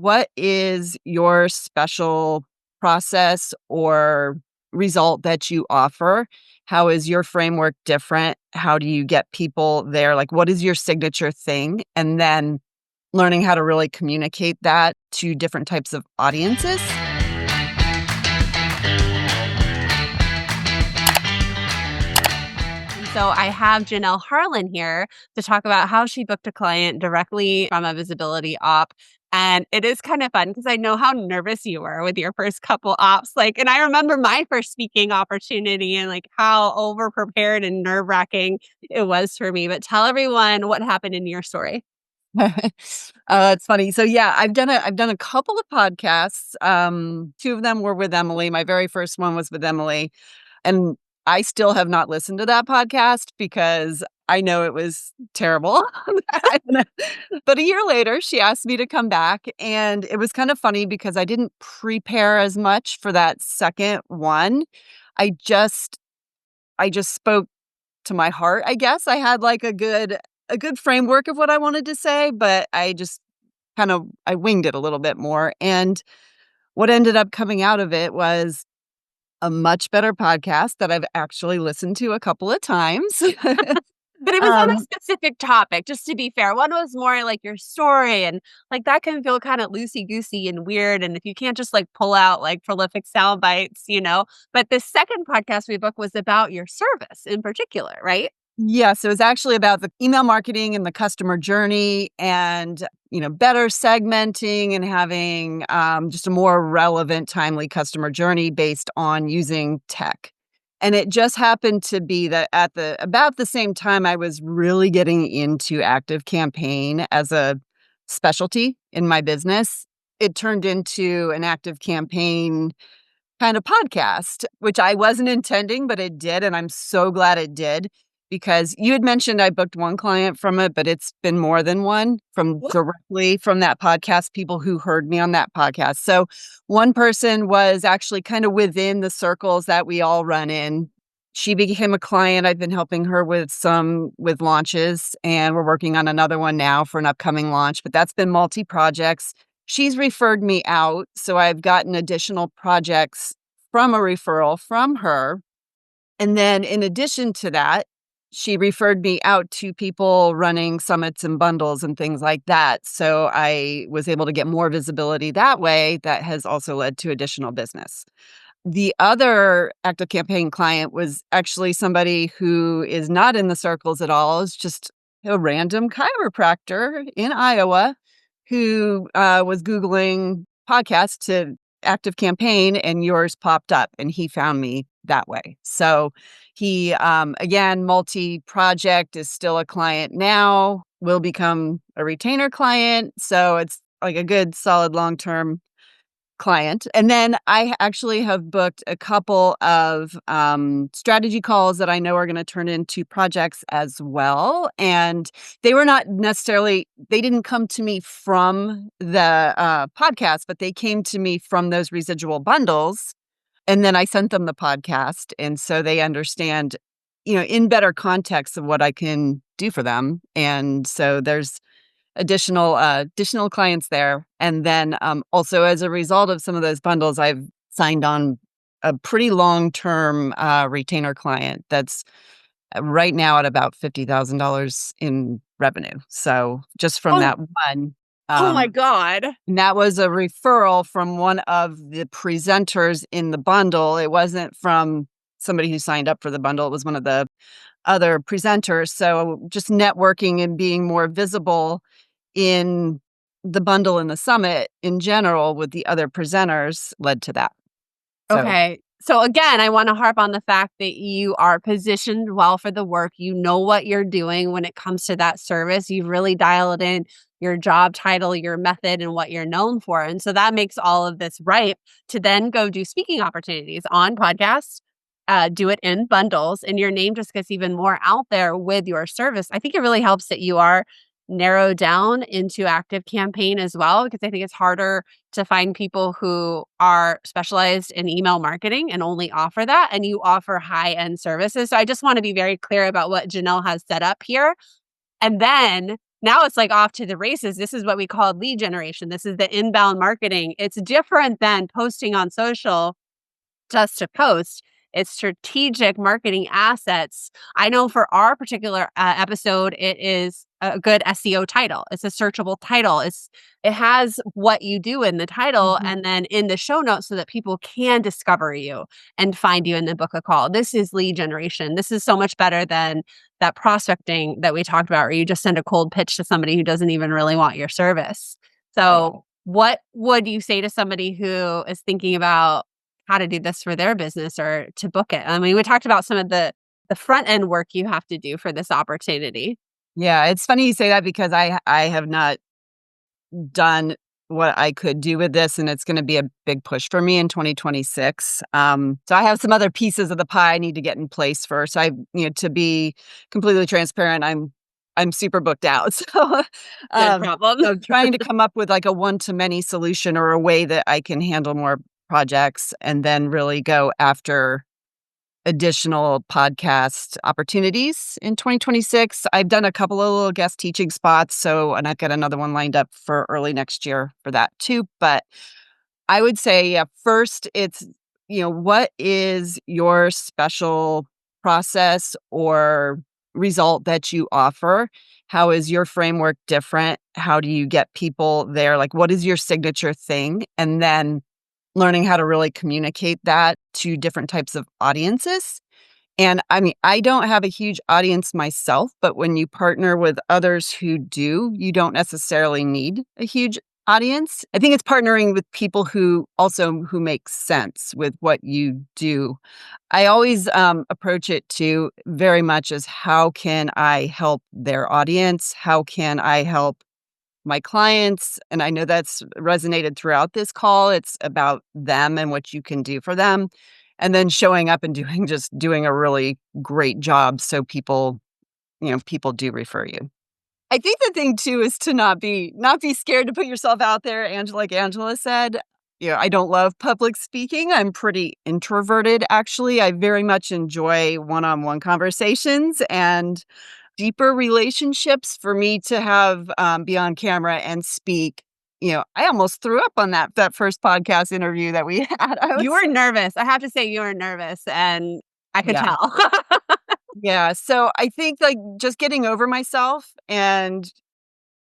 What is your special process or result that you offer? How is your framework different? How do you get people there? Like, what is your signature thing? And then learning how to really communicate that to different types of audiences. So I have Janelle Harlan here to talk about how she booked a client directly from a visibility op. And it is kind of fun because I know how nervous you were with your first couple ops. And I remember my first speaking opportunity and how over prepared and nerve wracking it was for me. But tell everyone what happened in your story. It's funny. So yeah, I've done a couple of podcasts. Two of them were with Emily. My very first one was with Emily. And I still have not listened to that podcast because I know it was terrible. But a year later, she asked me to come back. And it was kind of funny because I didn't prepare as much for that second one. I just I just spoke to my heart, I guess. I had like a good framework of what I wanted to say, but I just I winged it a little bit more. And what ended up coming out of it was a much better podcast that I've actually listened to a couple of times. But it was on a specific topic, just to be fair. One was more like your story, and that can feel kind of loosey-goosey and weird. And if you can't just pull out prolific sound bites. But the second podcast we booked was about your service in particular, right? Yes, it was actually about the email marketing and the customer journey and, better segmenting and having just a more relevant, timely customer journey based on using tech. And it just happened to be that at about the same time I was really getting into ActiveCampaign as a specialty in my business. It turned into an ActiveCampaign kind of podcast, which I wasn't intending, but it did. And I'm so glad it did because you had mentioned I booked one client from it, but it's been more than one directly from that podcast, people who heard me on that podcast. So one person was actually kind of within the circles that we all run in. She became a client. I've been helping her with launches, and we're working on another one now for an upcoming launch, but that's been multi-projects. She's referred me out, so I've gotten additional projects from a referral from her. And then in addition to that, she referred me out to people running summits and bundles and things like that. So I was able to get more visibility that way. That has also led to additional business. The other ActiveCampaign client was actually somebody who is not in the circles at all. It's just a random chiropractor in Iowa who was Googling podcasts to ActiveCampaign, and yours popped up, and he found me that way. So he, again, multi-project, is still a client now, will become a retainer client. So it's like a good, solid, long-term client. And then I actually have booked a couple of strategy calls that I know are going to turn into projects as well. And they were not necessarily, they didn't come to me from the podcast, but they came to me from those residual bundles. And then I sent them the podcast. And so they understand, in better context of what I can do for them. And so there's additional clients there. And then also as a result of some of those bundles, I've signed on a pretty long-term retainer client that's right now at about $50,000 in revenue. So just from that one. Oh my God. And that was a referral from one of the presenters in the bundle. It wasn't from somebody who signed up for the bundle. It was one of the other presenters. So just networking and being more visible in the bundle and the summit in general with the other presenters led to that. Okay. So again, I want to harp on the fact that you are positioned well for the work. You know what you're doing when it comes to that service. You've really dialed in your job title, your method, and what you're known for. And so that makes all of this ripe to then go do speaking opportunities on podcasts, do it in bundles, and your name just gets even more out there with your service. I think it really helps that you are narrowed down into ActiveCampaign as well, because I think it's harder to find people who are specialized in email marketing and only offer that, and you offer high-end services. So I just want to be very clear about what Janelle has set up here. And then Now it's like off to the races. This is what we call lead generation. This is the inbound marketing. It's different than posting on social just to post. It's strategic marketing assets. I know for our particular episode, it is a good SEO title. It's a searchable title. It has what you do in the title Mhm. and then in the show notes so that people can discover you and find you and then book a call. This is lead generation. This is so much better than that prospecting that we talked about, where you just send a cold pitch to somebody who doesn't even really want your service. Right. So, what would you say to somebody who is thinking about how to do this for their business or to book it? I mean, we talked about some of the front end work you have to do for this opportunity. Yeah, it's funny you say that because I have not done what I could do with this, and it's gonna be a big push for me in 2026. So I have some other pieces of the pie I need to get in place first. To be completely transparent, I'm super booked out. So, Good um, problem. trying to come up with like a one-to-many solution or a way that I can handle more projects and then really go after additional podcast opportunities in 2026. I've done a couple of little guest teaching spots, and I've got another one lined up for early next year for that too. But I would say, yeah, first it's, what is your special process or result that you offer? How is your framework different? How do you get people there? Like, what is your signature thing? And then learning how to really communicate that to different types of audiences. And I mean, I don't have a huge audience myself, but when you partner with others who do, you don't necessarily need a huge audience. I think it's partnering with people who make sense with what you do. I always approach it too very much as how can I help their audience? How can I help my clients? And I know that's resonated throughout this call. It's about them and what you can do for them. And then showing up and doing a really great job so people do refer you. I think the thing too is to not be scared to put yourself out there. Like Angela said, I don't love public speaking. I'm pretty introverted actually. I very much enjoy one-on-one conversations and deeper relationships. For me to have, be on camera and speak, I almost threw up on that first podcast interview that we had. I You was were nervous. I have to say you were nervous and I could Yeah. tell. Yeah, so I think, like, just getting over myself and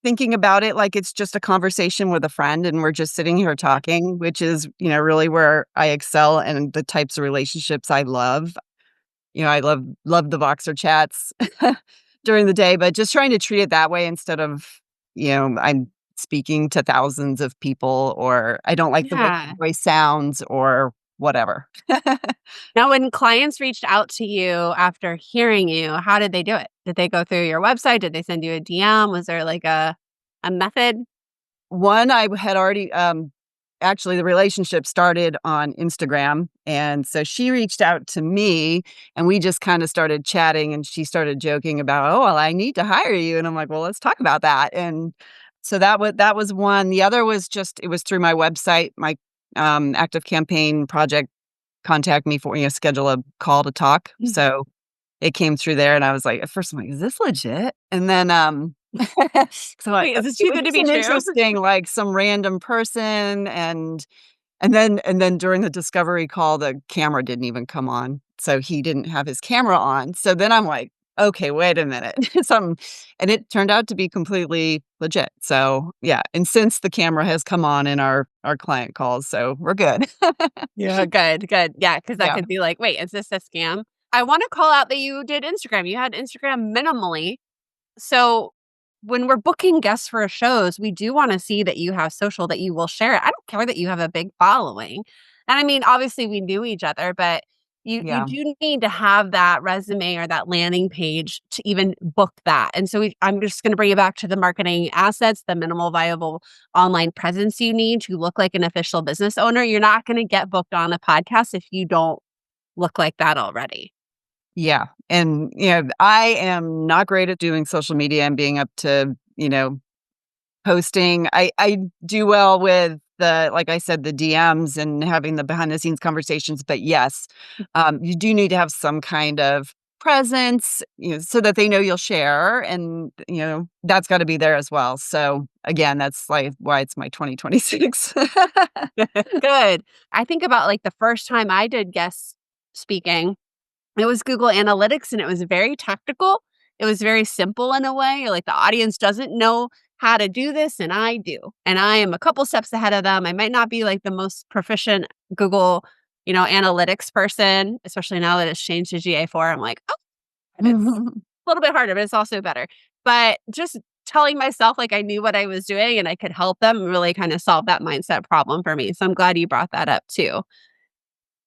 thinking about it like it's just a conversation with a friend and we're just sitting here talking, which is, really where I excel and the types of relationships I love. I love the Voxer chats during the day, but just trying to treat it that way instead of, I'm speaking to thousands of people, or I don't like the way Yeah. my voice sounds or whatever. Now, when clients reached out to you after hearing you, how did they do it? Did they go through your website? Did they send you a DM? Was there like a method? One, I had already, actually, the relationship started on Instagram, and so she reached out to me, and we just kinda started chatting, and she started joking about, "Oh, well, I need to hire you," and I'm like, "Well, let's talk about that," and so that was one. The other was just it was through my website. My, ActiveCampaign project contact me for schedule a call to talk, so it came through there, and I was like at first, I'm like, "Is this legit?" And then, so I Wait, is this it too was good to just be an true? interesting, like, some random person, and then during the discovery call, the camera didn't even come on, so he didn't have his camera on, so then I'm like, "Okay, wait a minute." And it turned out to be completely legit, so, yeah, and since the camera has come on in our client calls, so we're good. Yeah, good, good. Yeah, because that Yeah. could be like, wait, is this a scam? I want to call out that you did Instagram. You had Instagram minimally. So when we're booking guests for shows, we do want to see that you have social, that you will share it. I don't care that you have a big following. And I mean, obviously we knew each other, but you Yeah. do need to have that resume or that landing page to even book that. And so I'm just going to bring you back to the marketing assets, the minimal viable online presence you need to look like an official business owner. You're not going to get booked on a podcast if you don't look like that already. Yeah, and, I am not great at doing social media and being up to, posting. I do well with like I said, the DMs and having the behind the scenes conversations, but yes, you do need to have some kind of presence, so that they know you'll share, and, that's gotta be there as well. So, again, that's, like, why it's my 2026. Good. I think about, like, the first time I did guest speaking, it was Google Analytics, and it was very tactical. It was very simple in a way, like, the audience doesn't know how to do this, and I do, and I am a couple steps ahead of them. I might not be, like, the most proficient Google, analytics person, especially now that it's changed to GA4. I'm like, "Oh," and it's a little bit harder, but it's also better. But just telling myself, like, I knew what I was doing and I could help them really kinda solve that mindset problem for me, so I'm glad you brought that up too.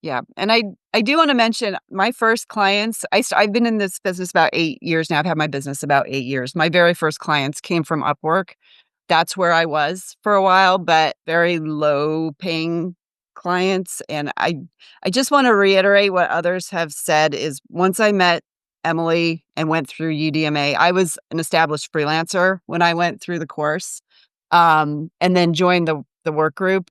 Yeah, and I do wanna mention my first clients. I've been in this business about 8 years now. I've had my business about 8 years. My very first clients came from Upwork. That's where I was for a while, but very low paying clients, and I just wanna reiterate what others have said is once I met Emily and went through UDMA, I was an established freelancer when I went through the course, and then joined the work group.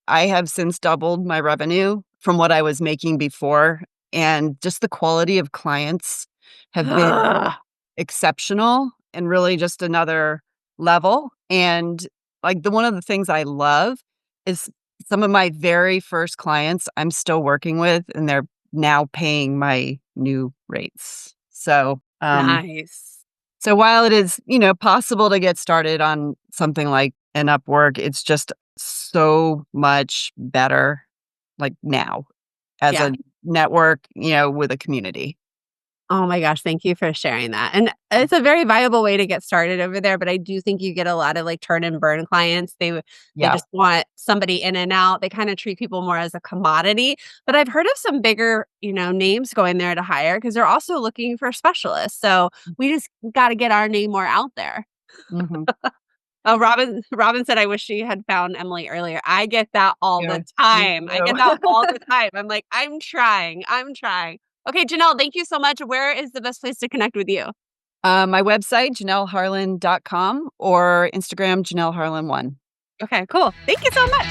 I have since doubled my revenue from what I was making before, and just the quality of clients have been exceptional and really just another level. And, like, the one of the things I love is some of my very first clients I'm still working with, and they're now paying my new rates. Nice. So while it is, possible to get started on something like an Upwork, it's just so much better, like, now as Yeah. a network, with a community. Oh my gosh, thank you for sharing that, and it's a very viable way to get started over there, but I do think you get a lot of, like, turn and burn clients. They Yeah. just want somebody in and out. They kinda treat people more as a commodity, but I've heard of some bigger, names going there to hire because 'cause they're also looking for specialists, so we just gotta get our name more out there. Mhm. Oh, Robin said, "I wish she had found Emily earlier." I get that all Yeah, the me time. I too. get that all the time. I'm like, "I'm trying, I'm trying." Okay, Janelle, thank you so much. Where is the best place to connect with you? My website, janelleharlan.com, or Instagram, Janelle Harlan 1. Okay, cool. Thank you so much.